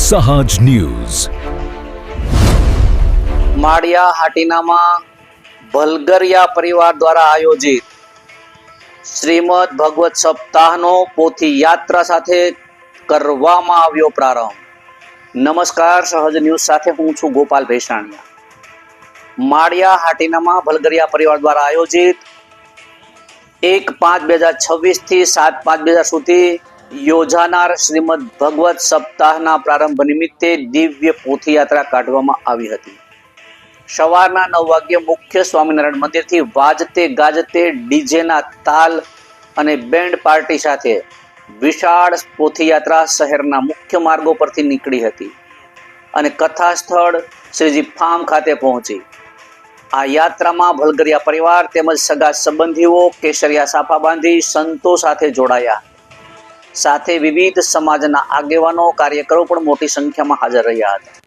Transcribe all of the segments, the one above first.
સહજ ન્યૂઝ. માળિયા હાટીનામાં ભલગરિયા પરિવાર દ્વારા આયોજિત શ્રીમદ ભગવત સપ્તાહનો પોથી યાત્રા સાથે કરવામાં આવ્યો પ્રારંભ. નમસ્કાર, સહજ ન્યૂઝ સાથે હું છું ગોપાલ ભેસાણીયા. માળિયા હાટીનામાં ભલગરિયા પરિવાર દ્વારા આયોજિત 1/5/2026 થી 7/5/2000 સુધી યોજાનાર શ્રીમદ ભગવત સપ્તાહના પ્રારંભ નિમિત્તે દિવ્ય પોથી યાત્રા કાઢવામાં આવી હતી. સવારના 9 વાગ્યે મુખ્ય સ્વામિનારાયણ મંદિરથી વાજતે ગાજતે ડીજેના તાલ અને બેન્ડ પાર્ટી સાથે વિશાળ પોથી યાત્રા શહેરના મુખ્ય માર્ગો પરથી નીકળી હતી અને કથા સ્થળ શ્રીજી ફાર્મ ખાતે પહોંચી. આ યાત્રામાં ભલગરિયા પરિવાર તેમજ સગા સંબંધીઓ કેસરિયા સાફા બાંધી સંતો સાથે જોડાયા. સાથે વિવિધ સમાજના આગેવાનો, કાર્યકરો પણ મોટી સંખ્યામાં હાજર રહ્યા હતા.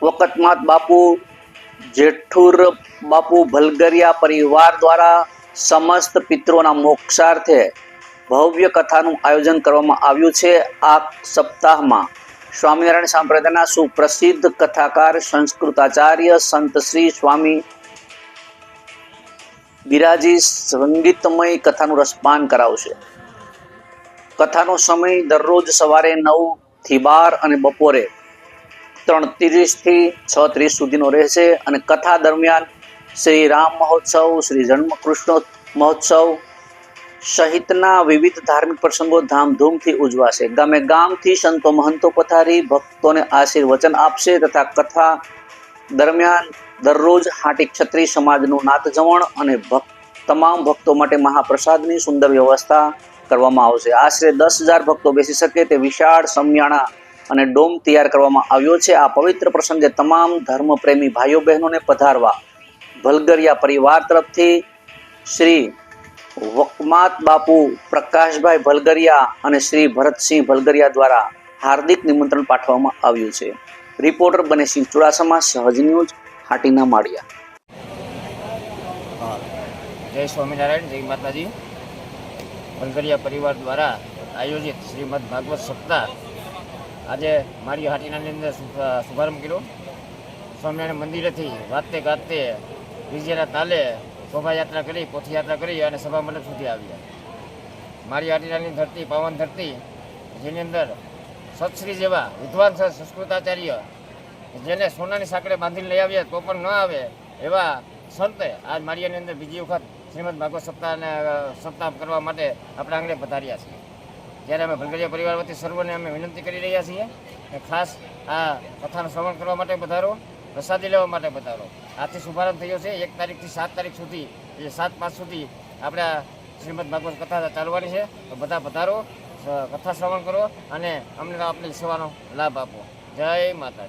વકતમાત બાપુ જેઠુર બાપુ ભલગરિયા પરિવાર દ્વારા સમસ્ત પિતરોના મોક્ષાર્થે ભવ્ય કથાનું આયોજન કરવામાં આવ્યું છે. આ સપ્તાહમાં સ્વામિનારાયણ સંપ્રદાયના સુપ્રસિદ્ધ કથાકાર સંસ્કૃતાચાર્ય સંત શ્રી સ્વામી બિરાજી સંગીતમય કથાનું રસપાન કરાવશે. કથાનો સમય દરરોજ સવારે 9 થી 12 અને બપોરે 3:30 થી 6:30 સુધીનો રહેશે અને કથા દરમિયાન શ્રી રામ મહોત્સવ, શ્રી જન્મ કૃષ્ણ મહોત્સવ સહિતના વિવિધ ધાર્મિક પ્રસંગો ધામધૂમથી ઉજવાશે. ગામે ગામથી સંતો મહંતો પધારી ભક્તોને આશીર્વચન આપશે તથા કથા દરમિયાન દરરોજ હાટી ક્ષત્રિય સમાજનું નાતજમણ અને તમામ ભક્તો માટે મહાપ્રસાદની સુંદર વ્યવસ્થા કરવામાં આવશે. આશરે 10,000 ભક્તો બેસી શકે તે વિશાળ સમિયાણા અને ડોમ તૈયાર કરવામાં આવ્યો છે. આ પવિત્ર પ્રસંગે તમામ ધર્મપ્રેમી ભાઈઓ બહેનોને પધારવા ભલગરિયા પરિવાર તરફથી શ્રી વકમાત બાપુ પ્રકાશભાઈ ભલગરિયા અને શ્રી ભરતસિંહ ભલગરિયા દ્વારા હાર્દિક નિમંત્રણ પાઠવવામાં આવ્યું છે. રિપોર્ટર બનેસિંહ ચુડાસમા, સહજ ન્યૂઝ, હાટીના માળિયા. જય સ્વામિનારાયણ, જય માતાજી. ભલગરિયા પરિવાર દ્વારા આયોજિત શ્રીમદ ભાગવત સપ્તાહ આજે માળિયા હાટીનાની અંદર શુભારંભ કર્યો. સ્વામિનારાયણ મંદિરેથી વાજતે ગાજતે ડીજેના તાલે શોભાયાત્રા કરી, પોથી યાત્રા કરી અને સભા મંડપ સુધી આવ્યા. માળિયા હાટીનાની ધરતી, પાવન ધરતી, જેની અંદર સતશ્રી જેવા વિદ્વાન સંસ્કૃતાચાર્ય જેને સોનાની સાંકળે બાંધીને લઈ આવ્યા તો પણ ન આવે એવા સંતે આજ માળિયાની અંદર બીજી વખત શ્રીમદ ભાગવત સપ્તાહ કરવા માટે આપણા આંગણે પધાર્યા છીએ. જ્યારે અમે ભલગરિયા પરિવાર વતી સર્વને અમે વિનંતી કરી રહ્યા છીએ કે ખાસ આ કથાનું શ્રવણ કરવા માટે પધારો, પ્રસાદી લેવા માટે પધારો. આજથી શુભારંભ થયો છે. 1 તારીખથી 7 તારીખ સુધી, એટલે 7/5 સુધી આપણે શ્રીમદ ભાગવત કથા ચાલવાની છે. તો બધા પધારો, કથા શ્રવણ કરો અને અમને આપણી સેવાનો લાભ આપો. જય માતાજી.